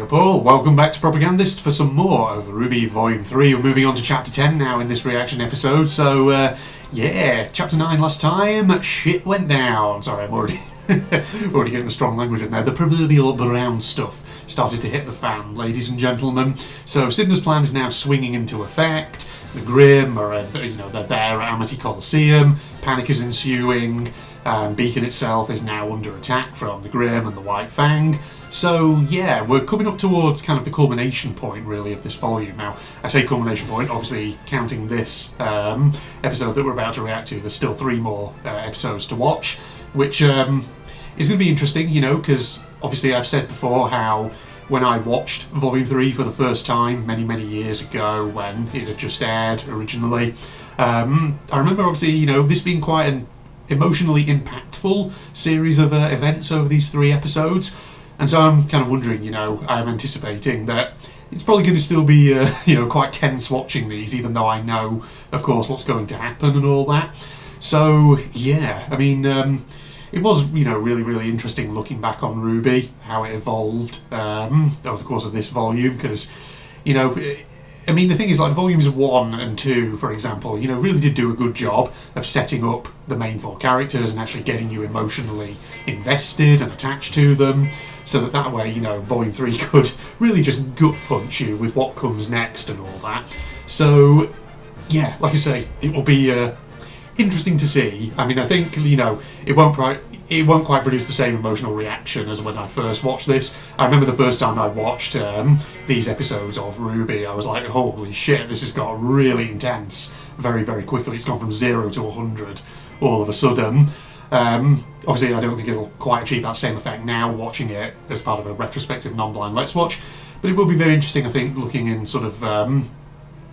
Yo Paul, welcome back to Propagandist for some more of RWBY Volume 3. We're moving on to Chapter 10 now in this reaction episode, so yeah, Chapter 9 last time, shit went down. Sorry, I'm already getting the strong language in there. The proverbial brown stuff started to hit the fan, ladies and gentlemen. So Sydney's plan is now swinging into effect. The Grimm are, they're there at Amity Coliseum. Panic is ensuing. Beacon itself is now under attack from the Grimm and the White Fang. So yeah, we're coming up towards kind of the culmination point really of this volume. Now, I say culmination point, obviously counting this episode that we're about to react to, there's still 3 more episodes to watch, which is going to be interesting, you know, because obviously I've said before how when I watched Volume 3 for the first time many years ago when it had just aired originally, I remember obviously, you know, this being quite an emotionally impactful series of events over these 3 episodes, and so I'm kind of wondering, you know, I'm anticipating that it's probably going to still be, you know, quite tense watching these, even though I know, of course, what's going to happen and all that. So yeah, I mean, it was, you know, really interesting looking back on RWBY, how it evolved over the course of this volume, because, you know, I mean, the thing is, like, volumes 1 and 2, for example, you know, really did do a good job of setting up the main 4 characters and actually getting you emotionally invested and attached to them, so that way, you know, Volume 3 could really just gut punch you with what comes next and all that. So, yeah, like I say, it will be interesting to see. I mean, I think, you know, it won't quite produce the same emotional reaction as when I first watched this. I remember the first time I watched these episodes of RWBY, I was like, holy shit, this has got really intense very quickly. It's gone from 0 to 100 all of a sudden. Obviously, I don't think it'll quite achieve that same effect now watching it as part of a retrospective non-blind Let's Watch, but it will be very interesting, I think, looking in sort of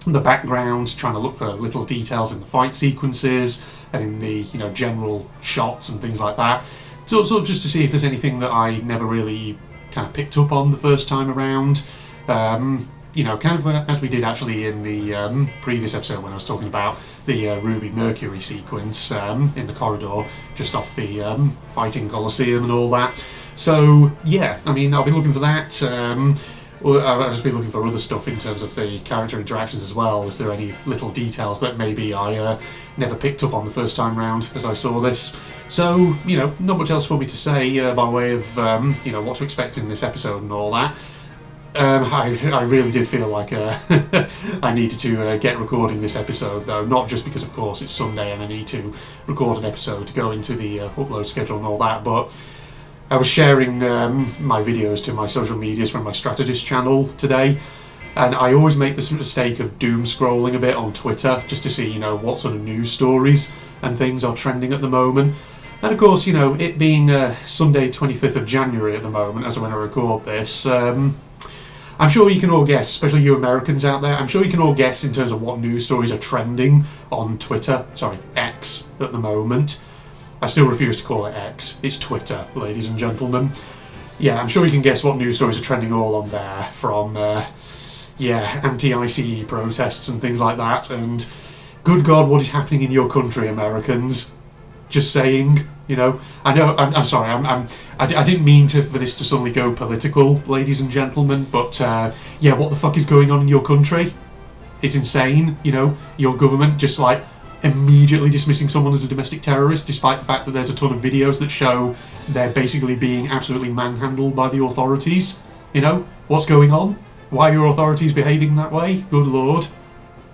the background, trying to look for little details in the fight sequences and in the, you know, general shots and things like that. So sort of just to see if there's anything that I never really kind of picked up on the first time around. You know, kind of as we did actually in the previous episode when I was talking about the RWBY Mercury sequence in the corridor just off the fighting Coliseum and all that. So yeah, I mean, I'll be looking for that. I'll just be looking for other stuff in terms of the character interactions as well. Is there any little details that maybe I never picked up on the first time round as I saw this? So, you know, not much else for me to say by way of, you know, what to expect in this episode and all that. I really did feel like I needed to get recording this episode, though, not just because, of course, it's Sunday and I need to record an episode to go into the upload schedule and all that, but I was sharing my videos to my social medias from my Strategist channel today, and I always make this mistake of doom scrolling a bit on Twitter just to see, you know, what sort of news stories and things are trending at the moment. And of course, you know, it being Sunday 25th of January at the moment, as when I record this, I'm sure you can all guess, especially you Americans out there, I'm sure you can all guess in terms of what news stories are trending on Twitter, sorry, X at the moment. I still refuse to call it X. It's Twitter, ladies and gentlemen. Yeah, I'm sure you can guess what news stories are trending all on there, from, yeah, anti-ICE protests and things like that, and good God, what is happening in your country, Americans? Just saying, you know. I know, I'm sorry, I didn't mean for this to suddenly go political, ladies and gentlemen, but, yeah, what the fuck is going on in your country? It's insane, you know, your government just, like, immediately dismissing someone as a domestic terrorist, despite the fact that there's a ton of videos that show they're basically being absolutely manhandled by the authorities. You know, what's going on? Why are your authorities behaving that way? Good Lord.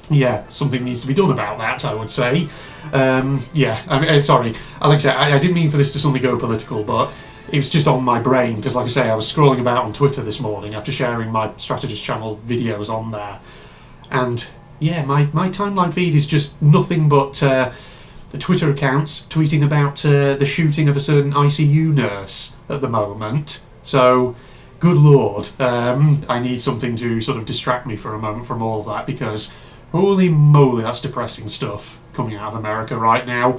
Yeah, something needs to be done about that, I would say. Yeah, I mean, sorry, like I said, I didn't mean for this to suddenly go political, but it was just on my brain, because like I say, I was scrolling about on Twitter this morning after sharing my Strategist channel videos on there, and yeah, my timeline feed is just nothing but the Twitter accounts tweeting about the shooting of a certain ICU nurse at the moment. So, good Lord, I need something to sort of distract me for a moment from all of that, because holy moly, that's depressing stuff coming out of America right now.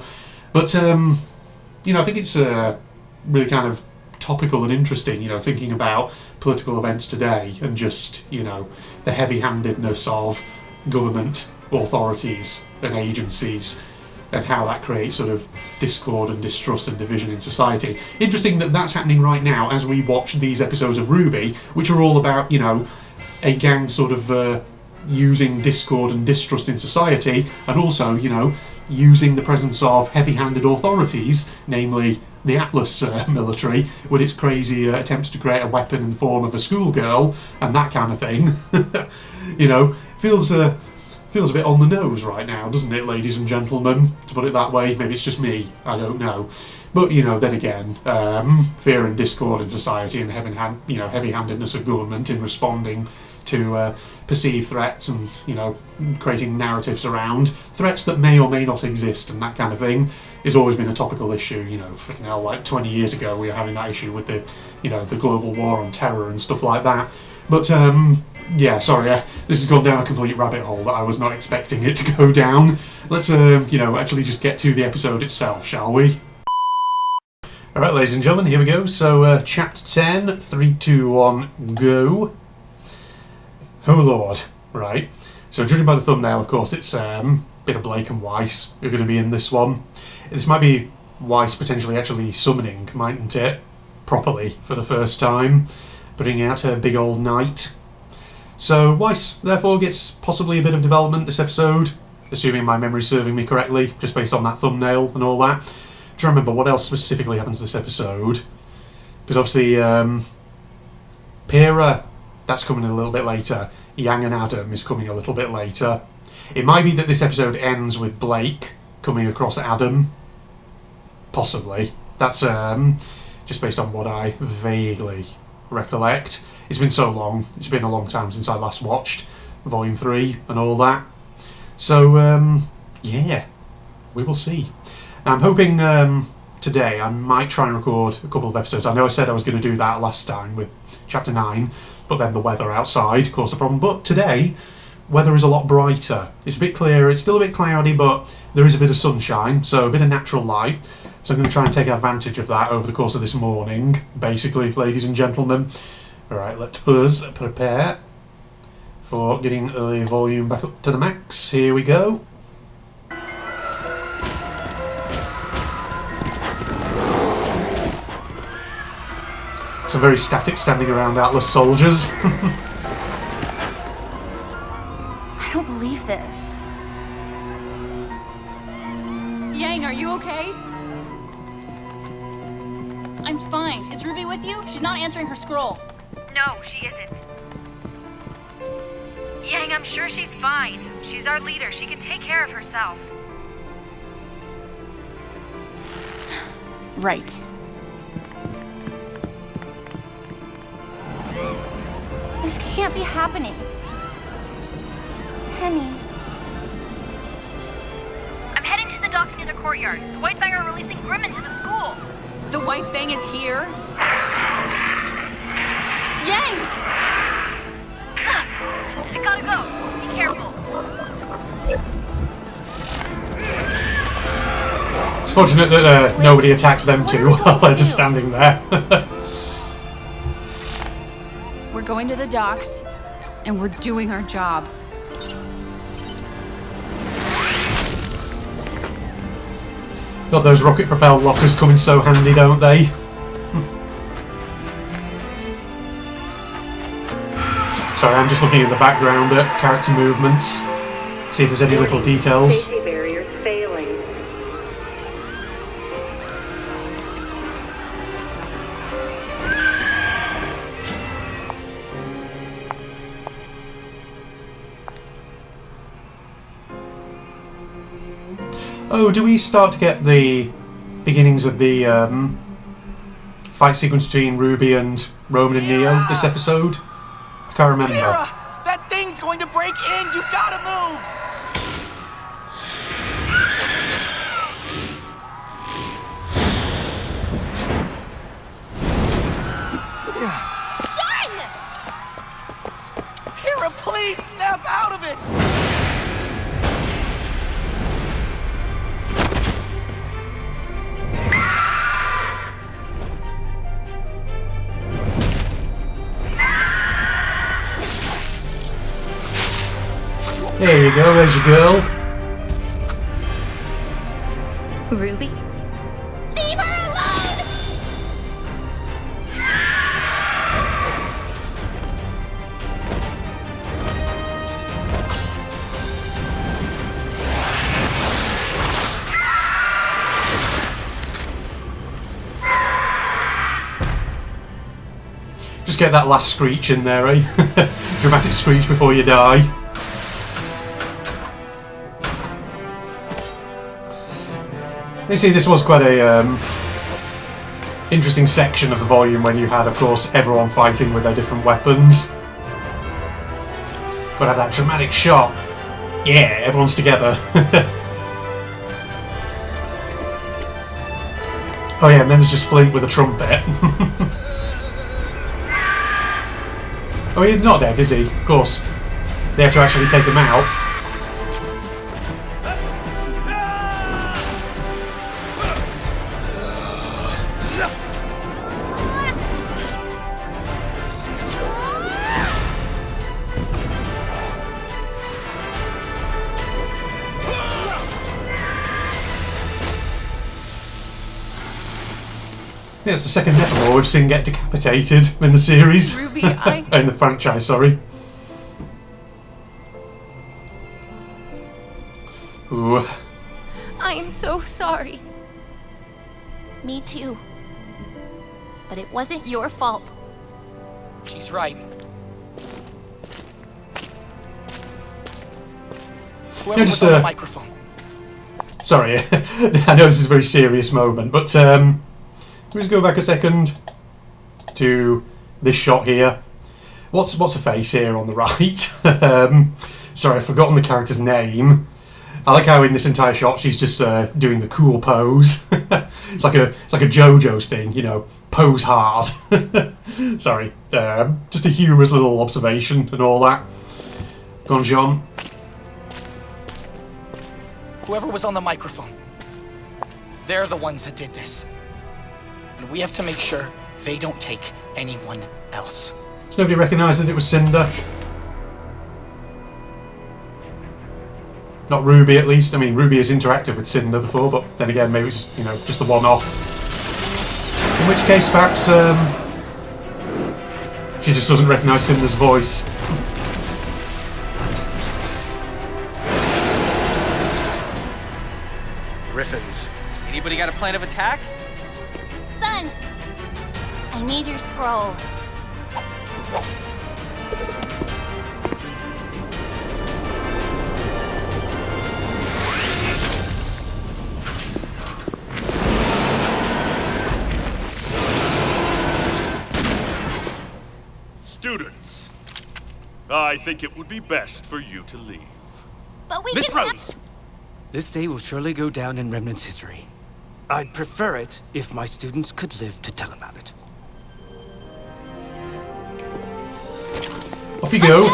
But, you know, I think it's really kind of topical and interesting, you know, thinking about political events today and just, you know, the heavy-handedness of government authorities and agencies and how that creates sort of discord and distrust and division in society. Interesting that that's happening right now as we watch these episodes of RWBY, which are all about, you know, a gang sort of using discord and distrust in society, and also, you know, using the presence of heavy-handed authorities, namely the Atlas military, with its crazy attempts to create a weapon in the form of a schoolgirl and that kind of thing. You know, feels a bit on the nose right now, doesn't it, ladies and gentlemen? To put it that way, maybe it's just me, I don't know. But, you know, then again, fear and discord in society and heavy-handedness of government in responding to perceived threats and, you know, creating narratives around threats that may or may not exist and that kind of thing has always been a topical issue. You know, freaking hell, like 20 years ago we were having that issue with the, you know, the global war on terror and stuff like that. But, yeah, sorry, this has gone down a complete rabbit hole that I was not expecting it to go down. Let's, you know, actually just get to the episode itself, shall we? Alright, ladies and gentlemen, here we go. So, Chapter 10, 3, 2, 1, go. Oh Lord, right. So judging by the thumbnail, of course, it's a bit of Blake and Weiss who are going to be in this one. This might be Weiss potentially actually summoning, mightn't it? Properly, for the first time. Bringing out her big old knight. So Weiss, therefore, gets possibly a bit of development this episode, assuming my memory's serving me correctly, just based on that thumbnail and all that. Do you remember what else specifically happens this episode? Because obviously, Pyrrha, that's coming a little bit later. Yang and Adam is coming a little bit later. It might be that this episode ends with Blake coming across Adam. Possibly. That's just based on what I vaguely recollect. It's been so long. It's been a long time since I last watched Volume 3 and all that. So, yeah, we will see. I'm hoping today I might try and record a couple of episodes. I know I said I was going to do that last time with Chapter 9, but then the weather outside caused a problem. But today, weather is a lot brighter. It's a bit clearer. It's still a bit cloudy, but there is a bit of sunshine, so a bit of natural light. So I'm going to try and take advantage of that over the course of this morning, basically, ladies and gentlemen. Alright, let us prepare for getting the volume back up to the max. Here we go. Some very static standing around Atlas soldiers. I don't believe this. Yang, are you okay? I'm fine. Is Ruby with you? She's not answering her scroll. No, she isn't. Yang, I'm sure she's fine. She's our leader. She can take care of herself. Right. This can't be happening. Penny. I'm heading to the docks near the courtyard. The White Fang are releasing Grimm into the school. The White Fang is here? Yang! I gotta go. Be careful. It's fortunate that nobody attacks them too while they're just standing there. We're going to the docks, and we're doing our job. Got those rocket-propelled lockers come in so handy, don't they? Sorry, I'm just looking in the background at character movements. See if there's any little details. Safety barriers failing. Oh, do we start to get the beginnings of the fight sequence between Ruby and Roman and Neo this episode? I can't remember. Mira! That thing's going to break in! You gotta move! John! Mira, please snap out of it! There you go, there's your girl. Ruby? Leave her alone! Just get that last screech in there, eh? Dramatic screech before you die. You see, this was quite a interesting section of the volume when you had, of course, everyone fighting with their different weapons. Gotta have that dramatic shot. Yeah, everyone's together. Oh yeah, and then there's just Flint with a trumpet. Oh, he's not dead, is he? Of course. They have to actually take him out. Yeah, it's the second Nevermore we've seen get decapitated in the series. Ruby, in the franchise, sorry. Ooh. I am so sorry. Me too. But it wasn't your fault. She's right. Whoever just, was on the microphone. Sorry, I know this is a very serious moment, but let's go back a second to this shot here. What's her face here on the right? Sorry, I've forgotten the character's name. I like how in this entire shot she's just doing the cool pose. It's like a JoJo's thing, you know, pose hard. Sorry, just a humorous little observation and all that. Go on, John. Whoever was on the microphone. They're the ones that did this. And we have to make sure they don't take anyone else. Does nobody recognise that it was Cinder? Not Ruby, at least. I mean, Ruby has interacted with Cinder before, but then again, maybe it's, you know, just the one-off. In which case, perhaps she just doesn't recognise Cinder's voice. Griffins. Anybody got a plan of attack? Son! I need your scroll. Students, I think it would be best for you to leave. But we Miss can Rose! This day will surely go down in Remnant's history. I'd prefer it if my students could live to tell about it. Off you go.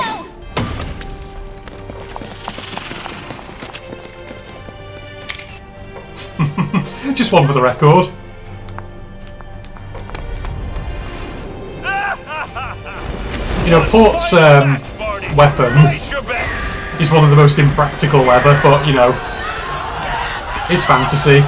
Just one for the record. You know, Port's weapon is one of the most impractical ever, but, you know, it's fantasy.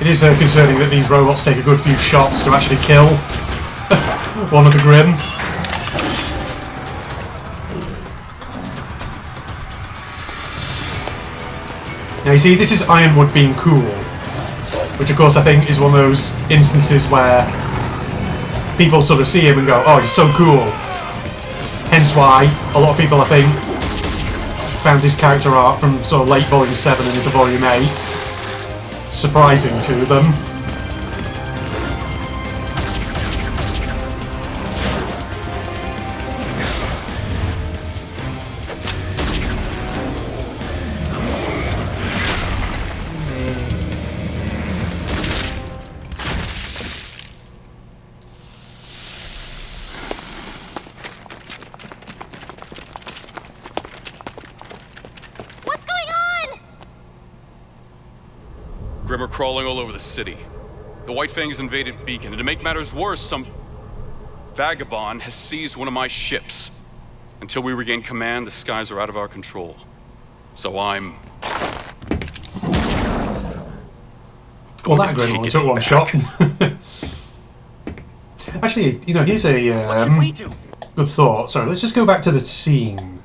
It is concerning that these robots take a good few shots to actually kill one of the Grimm. Now you see, this is Ironwood being cool, which of course I think is one of those instances where people sort of see him and go, oh, he's so cool. Hence why a lot of people, I think, found his character art from sort of late Volume 7 and into Volume 8 surprising to them. Grim are crawling all over the city. The White Fangs invaded Beacon, and to make matters worse, some vagabond has seized one of my ships. Until we regain command, the skies are out of our control. So I'm... Well, that Grim only took one shot. Actually, you know, here's a good thought. Sorry, let's just go back to the scene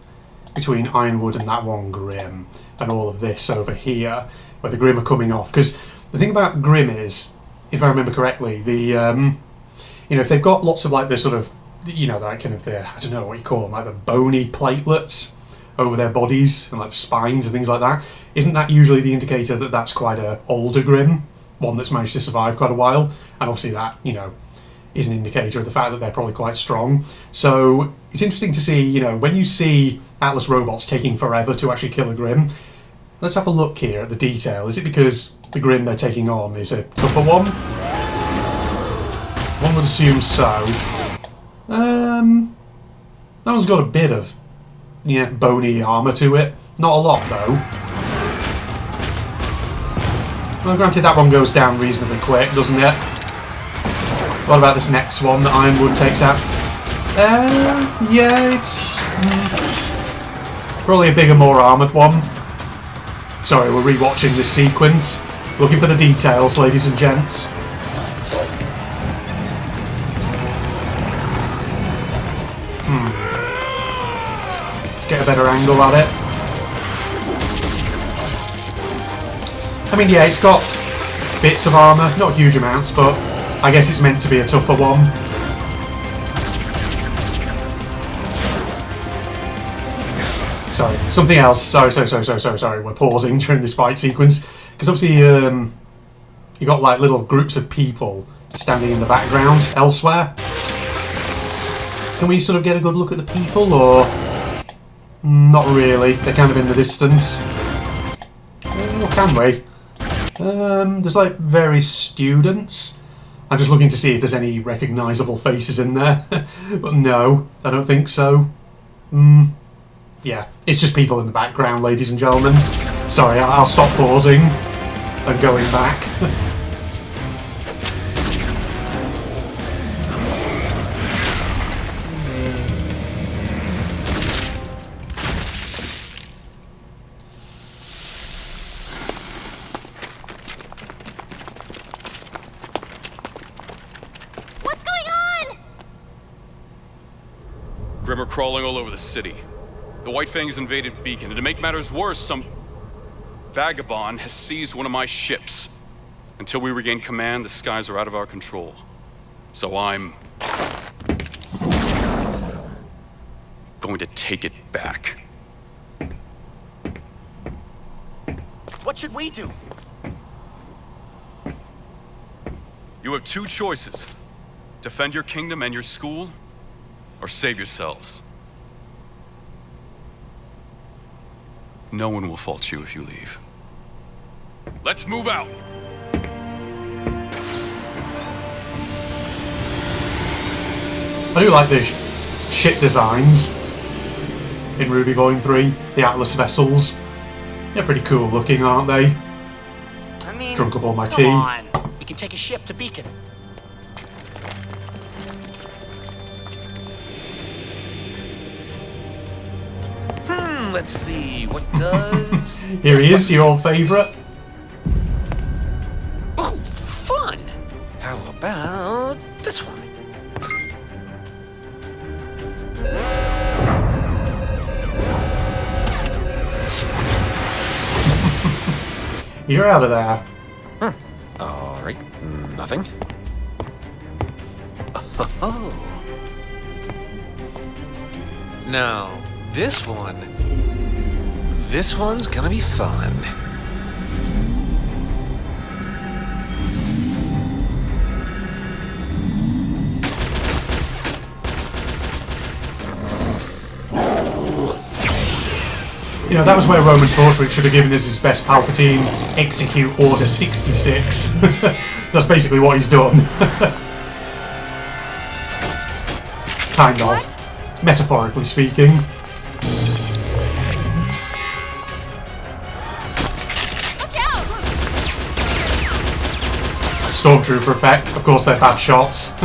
between Ironwood and that one Grim, and all of this over here, where the Grim are coming off. Because the thing about Grim is, if I remember correctly, the you know, if they've got lots of like the sort of, you know, that kind of the, I don't know what you call them, like the bony platelets over their bodies and like the spines and things like that, isn't that usually the indicator that that's quite a older Grim, one that's managed to survive quite a while? And obviously that, you know, is an indicator of the fact that they're probably quite strong. So it's interesting to see, you know, when you see Atlas robots taking forever to actually kill a Grim, let's have a look here at the detail. Is it because the Grim they're taking on is a tougher one? One would assume so. That one's got a bit of, yeah, bony armour to it. Not a lot though. Well, granted that one goes down reasonably quick, doesn't it? What about this next one that Ironwood takes out? Yeah, it's probably a bigger, more armoured one. Sorry, we're rewatching this sequence. Looking for the details, ladies and gents. Let's get a better angle at it. I mean, yeah, it's got bits of armour, not huge amounts, but I guess it's meant to be a tougher one. Sorry, something else. Sorry. We're pausing during this fight sequence because obviously you got like little groups of people standing in the background elsewhere. Can we sort of get a good look at the people, or not really? They're kind of in the distance. Or can we? There's like various students. I'm just looking to see if there's any recognisable faces in there. But no, I don't think so. Yeah, it's just people in the background, ladies and gentlemen. Sorry, I'll stop pausing and going back. Grim are crawling all over the city. The White Fangs invaded Beacon, and to make matters worse, some vagabond has seized one of my ships. Until we regain command, the skies are out of our control. So I'm going to take it back. What should we do? You have two choices. Defend your kingdom and your school, or save yourselves. No one will fault you if you leave. Let's move out! I do like the ship designs in RWBY Volume 3, the Atlas vessels. They're pretty cool looking, aren't they? I mean, drunk up all my come tea. on. We can take a ship to Beacon. Let's see, what does... Here he is, your old favourite. Oh, fun! How about this one? You're out of there. Alright, nothing. Oh. Now, this one's gonna be fun. You know, that was where Roman Torchwick should have given us his best Palpatine, execute Order 66. That's basically what he's done. Kind of. Metaphorically speaking. Look out! stormtrooper effect. Of course, they're bad shots.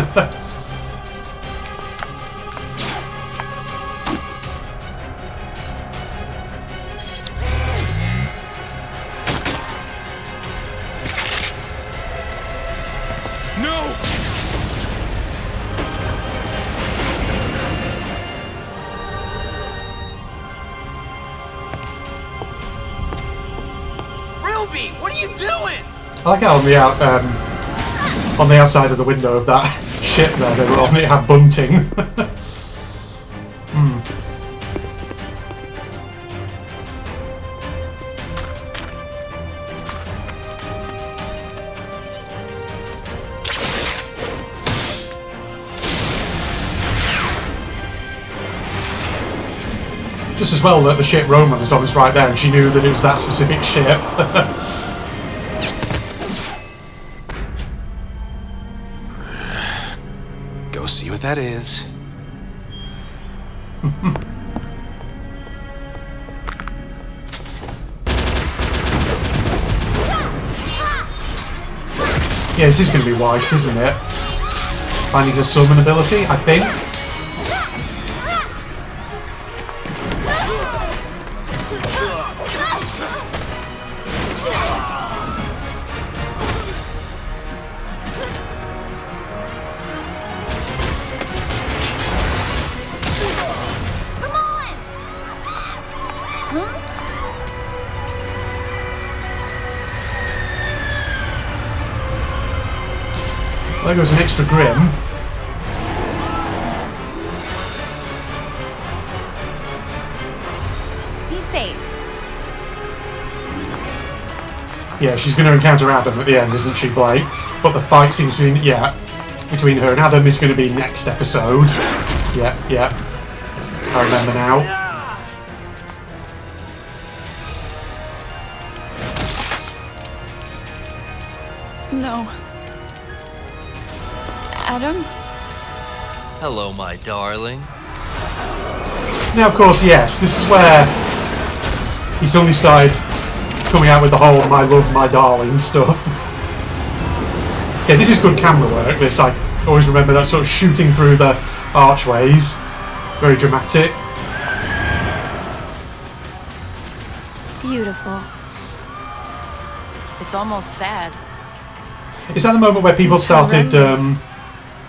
What are you doing? I like how on the outside of the window of that ship there they were on, it had bunting. Just as well that the ship Roman was on was right there and she knew that it was that specific ship. Go see what that is. Yeah, this is going to be Weiss, isn't it? Finding her summon ability, I think. There goes an extra Grim. Be safe. Yeah, she's going to encounter Adam at the end, isn't she, Blake? But the fight seems to be, between her and Adam is going to be next episode. Yeah. I remember now. No. Adam? Hello, my darling. Now, of course, yes, this is where he suddenly started coming out with the whole "my love, my darling" stuff. Okay, this is good camera work, this. I always remember that sort of shooting through the archways. Very dramatic. Beautiful. It's almost sad. Is that the moment where people started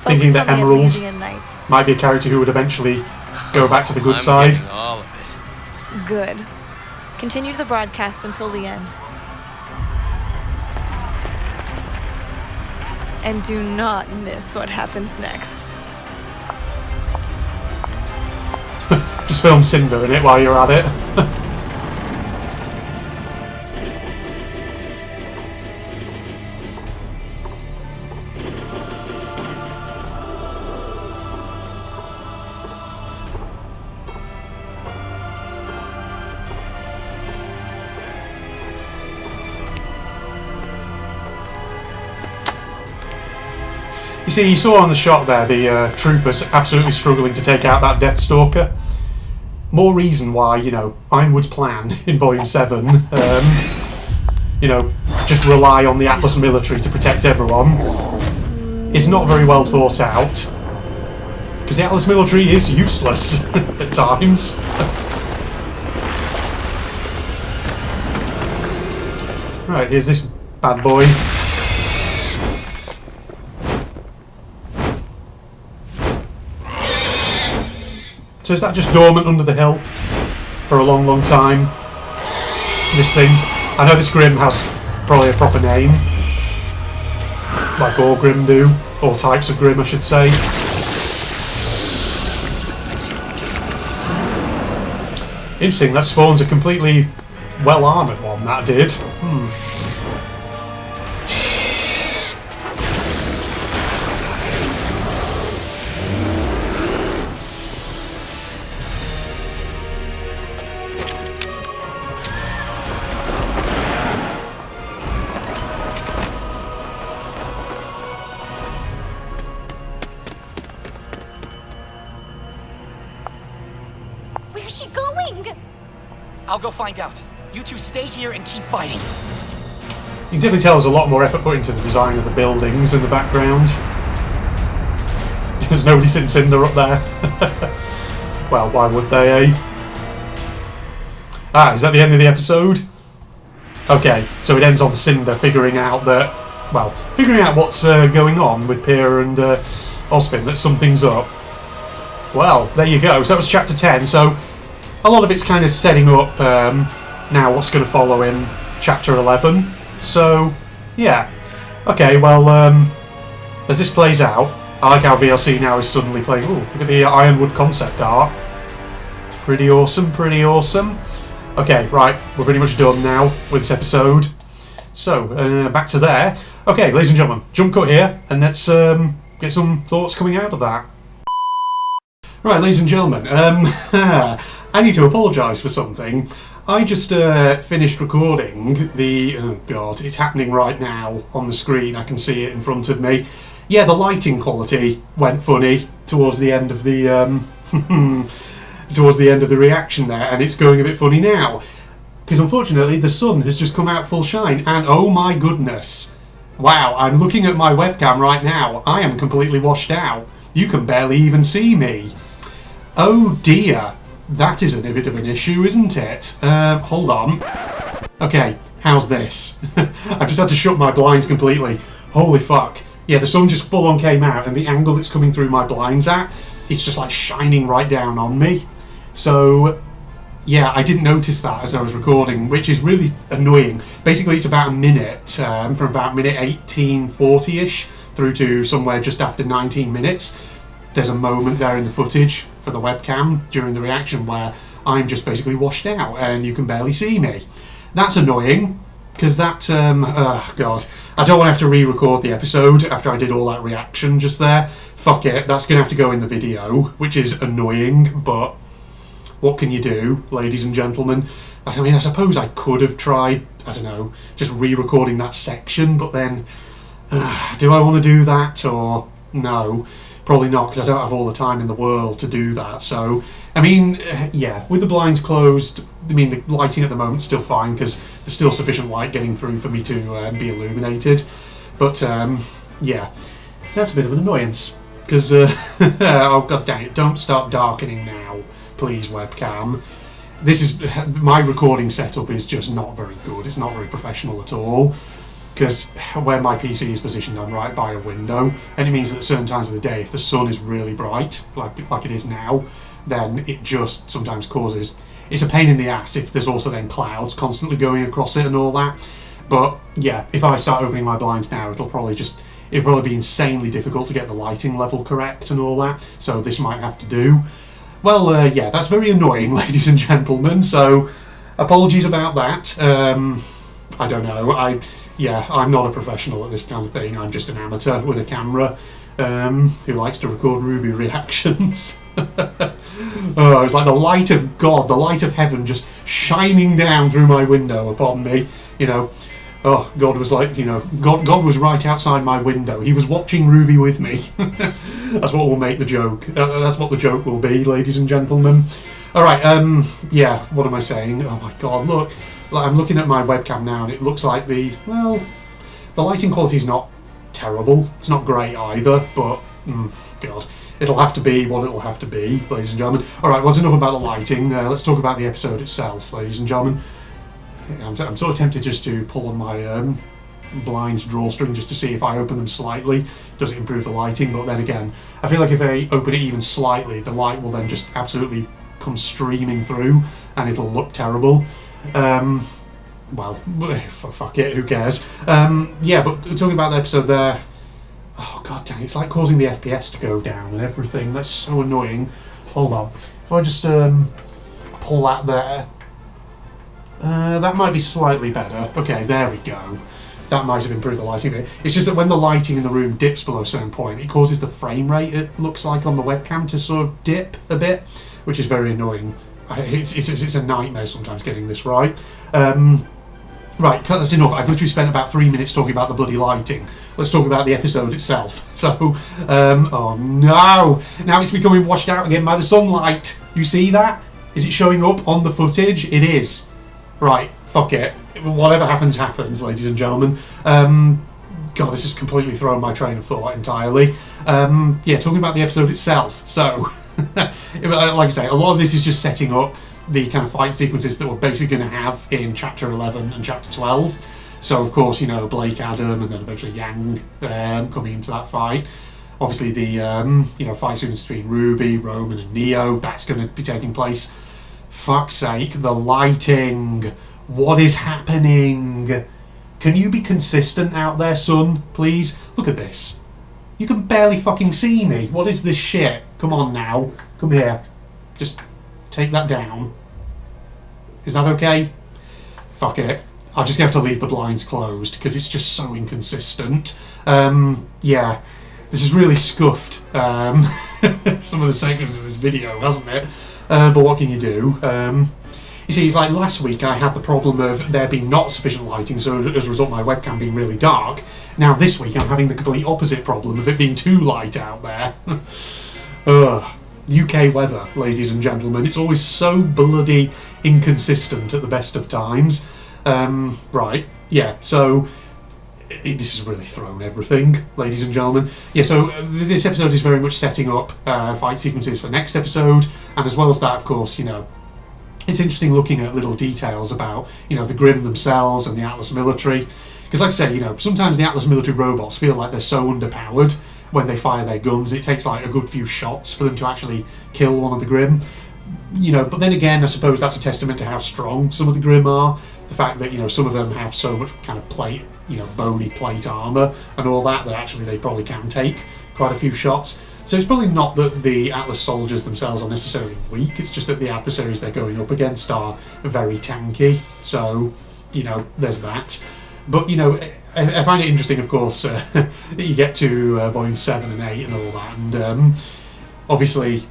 thinking that Emerald might be a character who would eventually go back to the good side? All of it. Good. Continue the broadcast until the end. And do not miss what happens next. Just film Cinder in it while you're at it. You see, you saw on the shot there the troopers absolutely struggling to take out that Deathstalker. More reason why, Ironwood's plan in Volume 7, just rely on the Atlas military to protect everyone, is not very well thought out. Because the Atlas military is useless at times. Right, here's this bad boy. So is that just dormant under the hill for a long, long time? This thing. I know this Grim has probably a proper name. Like all Grim do. All types of Grim, I should say. Interesting, that spawns a completely well-armoured one, that did. Where's she going? I'll go find out. You two stay here and keep fighting. can definitely tell there's a lot more effort put into the design of the buildings in the background. There's nobody sitting Cinder up there. Well, why would they, eh? Ah, is that the end of the episode? Okay, so it ends on Cinder figuring out that, well, figuring out what's going on with Pia and Ozpin, that something's up. Well, there you go. So that was chapter 10. So a lot of it's kind of setting up now what's going to follow in chapter 11. So, yeah. Okay, well, as this plays out, I like how VLC now is suddenly playing. Ooh, look at the Ironwood concept art. Pretty awesome, pretty awesome. Okay, right, we're pretty much done now with this episode. So, back to there. Okay, ladies and gentlemen, jump cut here, and let's get some thoughts coming out of that. Right, ladies and gentlemen, I need to apologise for something. I just finished recording the... Oh god, it's happening right now on the screen. I can see it in front of me. Yeah, the lighting quality went funny towards the end of the... towards the end of the reaction there, and it's going a bit funny now. Because unfortunately, the sun has just come out full shine, and oh my goodness. Wow, I'm looking at my webcam right now. I am completely washed out. You can barely even see me. Oh dear. That is a bit of an issue, isn't it? Hold on. Okay, how's this? I've just had to shut my blinds completely. Holy fuck. Yeah, the sun just full on came out, and the angle it's coming through my blinds at, it's just like shining right down on me. So, yeah, I didn't notice that as I was recording, which is really annoying. Basically, it's about a minute, from about minute 1840-ish through to somewhere just after 19 minutes. There's a moment there in the footage for the webcam during the reaction where I'm just basically washed out and you can barely see me. That's annoying, because that, oh god, I don't want to have to re-record the episode after I did all that reaction just there. Fuck it, that's going to have to go in the video, which is annoying, but what can you do, ladies and gentlemen? I mean, I suppose I could have tried, I don't know, just re-recording that section, but then, do I want to do that, or no? Probably not, because I don't have all the time in the world to do that. So, I mean, yeah, with the blinds closed, I mean, the lighting at the moment's still fine, because there's still sufficient light getting through for me to be illuminated. But, yeah, that's a bit of an annoyance, because, oh god dang it, don't start darkening now, please, webcam. This is, my recording setup is just not very good. It's not very professional at all. Because where my PC is positioned, I'm right by a window, and it means that at certain times of the day, if the sun is really bright, like it is now, then it just sometimes causes... It's a pain in the ass if there's also then clouds constantly going across it and all that. But yeah, if I start opening my blinds now, it'll probably be insanely difficult to get the lighting level correct and all that, so this might have to do. Well, yeah, that's very annoying, ladies and gentlemen, so apologies about that. I don't know, yeah, I'm not a professional at this kind of thing. I'm just an amateur with a camera who likes to record RWBY reactions. Oh, it's like the light of God, the light of heaven just shining down through my window upon me. You know, oh, God was like, you know, God was right outside my window. He was watching RWBY with me. That's what will make the joke. That's what the joke will be, ladies and gentlemen. All right, yeah, what am I saying? Oh my God, look. I'm looking at my webcam now and it looks like the lighting quality is not terrible. It's not great either, but, God, it'll have to be what it'll have to be, ladies and gentlemen. Alright, well, that's enough about the lighting. Let's talk about the episode itself, ladies and gentlemen. I'm sort of tempted just to pull on my blinds drawstring just to see if I open them slightly, does it improve the lighting? But then again, I feel like if I open it even slightly, the light will then just absolutely come streaming through and it'll look terrible. Well, fuck it, who cares? Yeah, but talking about the episode there, oh god dang, it's like causing the FPS to go down and everything. That's so annoying. Hold on, if I just pull that there, that might be slightly better. Okay, there we go. That might have improved the lighting a bit. It's just that when the lighting in the room dips below a certain point, it causes the frame rate, it looks like on the webcam, to sort of dip a bit, which is very annoying. It's a nightmare sometimes getting this right. Right, that's enough. I've literally spent about 3 minutes talking about the bloody lighting. Let's talk about the episode itself. So, oh no! Now it's becoming washed out again by the sunlight. You see that? Is it showing up on the footage? It is. Right, fuck it. Whatever happens, happens, ladies and gentlemen. God, this has completely thrown my train of thought entirely. Yeah, talking about the episode itself. So, like I say, a lot of this is just setting up the kind of fight sequences that we're basically going to have in Chapter 11 and Chapter 12. So, of course, you know, Blake, Adam, and then eventually Yang coming into that fight. Obviously, the you know, fight sequence between Ruby, Roman, and Neo, that's going to be taking place. Fuck's sake, the lighting. What is happening? Can you be consistent out there, son? Please? Look at this. You can barely fucking see me. What is this shit? Come on now. Come here. Just take that down. Is that okay? Fuck it. I'll just have to leave the blinds closed because it's just so inconsistent. Yeah. This has really scuffed some of the sections of this video, hasn't it? But what can you do? You see, it's like last week I had the problem of there being not sufficient lighting, so as a result my webcam being really dark. Now this week I'm having the complete opposite problem of it being too light out there. UK weather, ladies and gentlemen. It's always so bloody inconsistent at the best of times. Right, yeah, so this has really thrown everything, ladies and gentlemen. Yeah, so this episode is very much setting up fight sequences for next episode, and as well as that, of course, you know, it's interesting looking at little details about, you know, the Grimm themselves and the Atlas military. Because like I say, you know, sometimes the Atlas military robots feel like they're so underpowered when they fire their guns. It takes like a good few shots for them to actually kill one of the Grimm. You know, but then again, I suppose that's a testament to how strong some of the Grimm are. The fact that, you know, some of them have so much kind of plate, you know, bony plate armour and all that, that actually they probably can take quite a few shots. So it's probably not that the Atlas soldiers themselves are necessarily weak, it's just that the adversaries they're going up against are very tanky. So, you know, there's that. But, you know, I find it interesting, of course, that you get to Volume 7 and 8 and all that, and obviously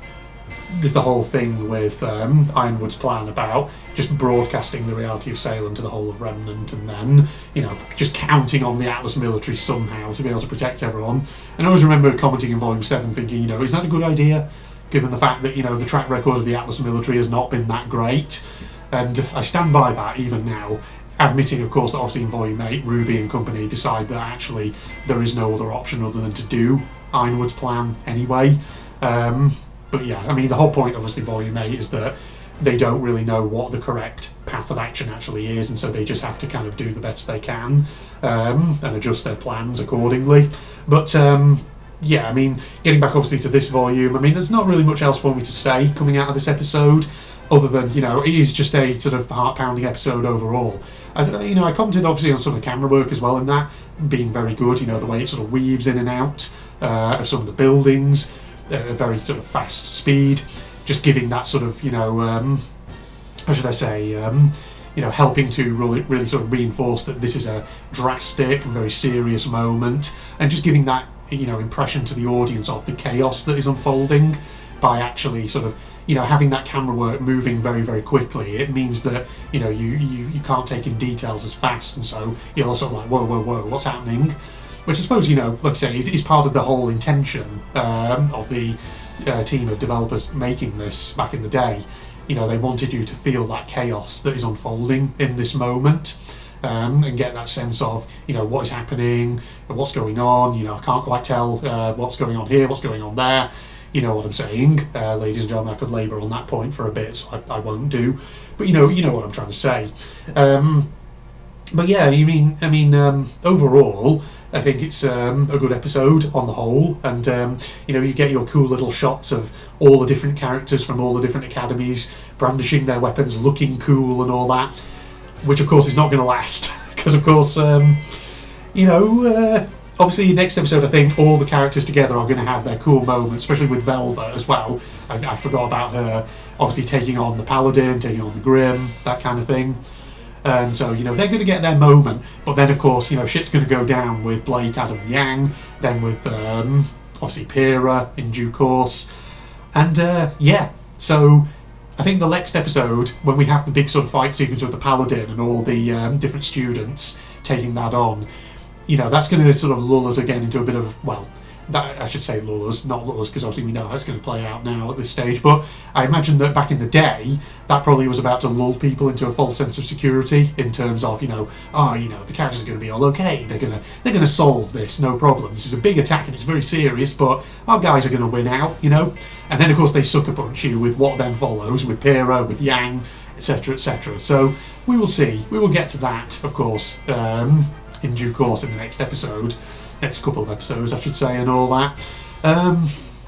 there's the whole thing with Ironwood's plan about just broadcasting the reality of Salem to the whole of Remnant, and then, you know, just counting on the Atlas military somehow to be able to protect everyone. And I always remember commenting in Volume 7 thinking, you know, is that a good idea? Given the fact that, you know, the track record of the Atlas military has not been that great. And I stand by that even now. Admitting, of course, that obviously in Volume 8, Ruby and company decide that actually there is no other option other than to do Ironwood's plan anyway. But yeah, I mean, the whole point, obviously, Volume 8 is that they don't really know what the correct path of action actually is, and so they just have to kind of do the best they can and adjust their plans accordingly. But yeah, I mean, getting back obviously to this volume, I mean, there's not really much else for me to say coming out of this episode, other than, you know, it is just a sort of heart-pounding episode overall. You know, I commented obviously on some of the camera work as well in that, being very good, you know, the way it sort of weaves in and out of some of the buildings, at a very sort of fast speed, just giving that sort of, you know, how should I say, you know, helping to really sort of reinforce that this is a drastic and very serious moment, and just giving that, you know, impression to the audience of the chaos that is unfolding by actually sort of, you know, having that camera work moving very, very quickly. It means that, you know, you can't take in details as fast, and so you're also like, whoa, whoa, whoa, what's happening? Which I suppose, you know, like I say, is part of the whole intention of the team of developers making this back in the day. You know, they wanted you to feel that chaos that is unfolding in this moment, and get that sense of, you know, what is happening, what's going on. You know, I can't quite tell what's going on here, what's going on there. You know what I'm saying, ladies and gentlemen. I could labour on that point for a bit, so I won't do. But you know what I'm trying to say. But yeah, I mean, overall, I think it's a good episode on the whole, and you know, you get your cool little shots of all the different characters from all the different academies brandishing their weapons, looking cool and all that, which of course is not going to last, because of course, you know, obviously next episode I think all the characters together are going to have their cool moments, especially with Velva as well. I forgot about her, obviously taking on the Paladin, taking on the Grimm, that kind of thing. And so, you know, they're going to get their moment, but then of course, you know, shit's going to go down with Blake, Adam and Yang, then with obviously Pyrrha in due course. And yeah, so I think the next episode, when we have the big sort of fight sequence with the Paladin and all the different students taking that on, you know, that's going to sort of lull us again into a bit of, well, that, I should say lull us, not lull us, because obviously we know how it's going to play out now at this stage, but I imagine that back in the day, that probably was about to lull people into a false sense of security in terms of, the characters are going to be all okay, they're going to solve this, no problem. This is a big attack and it's very serious, but our guys are going to win out, And then, of course, they sucker punch you with what then follows, with Pyrrha, with Yang, etc., etc. So we will see. We will get to that, of course, in due course in the next episode. Next couple of episodes, I should say, and all that.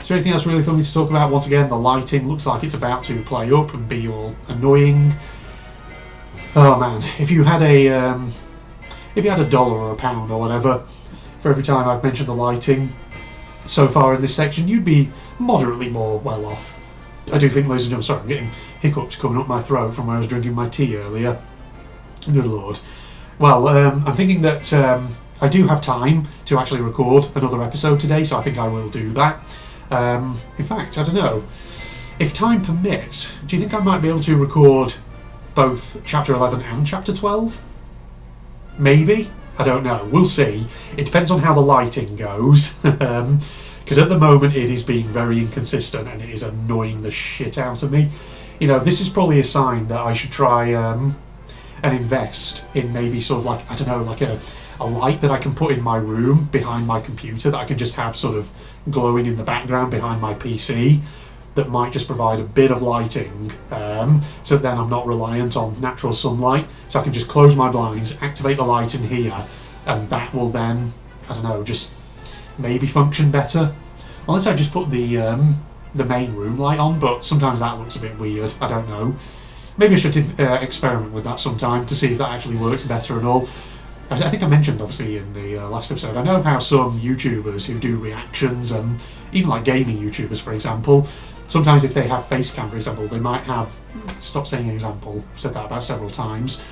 Is there anything else really for me to talk about? Once again, the lighting looks like it's about to play up and be all annoying. Oh man, if you had a dollar or a pound or whatever for every time I've mentioned the lighting so far in this section, you'd be moderately more well off. I do think, ladies and gentlemen, sorry, I'm getting hiccups coming up my throat from where I was drinking my tea earlier. Good lord. Well, I'm thinking that I do have time to actually record another episode today, so I think I will do that. In fact, I don't know. If time permits, do you think I might be able to record both Chapter 11 and Chapter 12? Maybe? I don't know. We'll see. It depends on how the lighting goes. Because at the moment it is being very inconsistent and it is annoying the shit out of me. This is probably a sign that I should try and invest in maybe sort of like, I don't know, like a light that I can put in my room behind my computer that I can just have sort of glowing in the background behind my PC that might just provide a bit of lighting so then I'm not reliant on natural sunlight. So I can just close my blinds, activate the light in here, and that will then, I don't know, just maybe function better. Unless I just put the main room light on, but sometimes that looks a bit weird, I don't know. Maybe I should experiment with that sometime to see if that actually works better and all. I think I mentioned, obviously, in the last episode, I know how some YouTubers who do reactions, even like gaming YouTubers, for example, sometimes if they have face cam, for example, they might have... Stop saying example, I've said that about several times.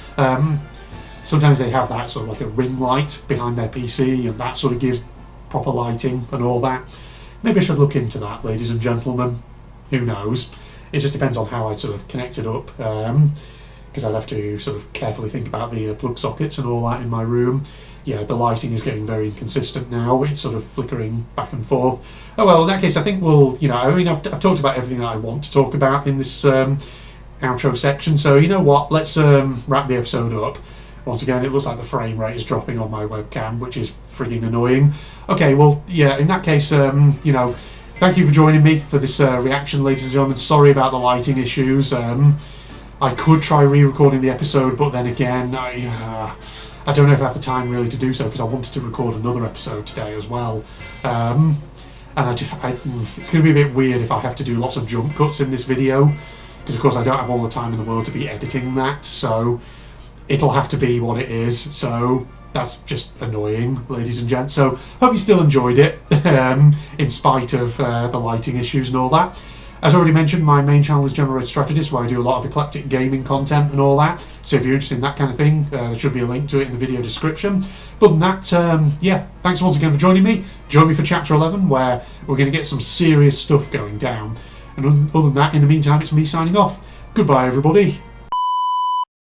Sometimes they have that sort of like a ring light behind their PC, and that sort of gives proper lighting and all that. Maybe I should look into that, ladies and gentlemen. Who knows? It just depends on how I sort of connect it up. Because I'd have to sort of carefully think about the plug sockets and all that in my room. Yeah, the lighting is getting very inconsistent now. It's sort of flickering back and forth. Oh well, in that case, I think we'll, I've talked about everything that I want to talk about in this outro section. So you know what? Let's wrap the episode up. Once again, it looks like the frame rate is dropping on my webcam, which is frigging annoying. Okay, well, yeah, in that case, thank you for joining me for this reaction, ladies and gentlemen. Sorry about the lighting issues. I could try re-recording the episode, but then again, I don't know if I have the time really to do so because I wanted to record another episode today as well. And it's going to be a bit weird if I have to do lots of jump cuts in this video because, of course, I don't have all the time in the world to be editing that, so it'll have to be what it is. So that's just annoying, ladies and gents. So hope you still enjoyed it in spite of the lighting issues and all that. As already mentioned, my main channel is General Strategist, where I do a lot of eclectic gaming content and all that. So if you're interested in that kind of thing, there should be a link to it in the video description. But other than that, yeah, thanks once again for joining me. Join me for Chapter 11, where we're going to get some serious stuff going down. And other than that, in the meantime, it's me signing off. Goodbye, everybody.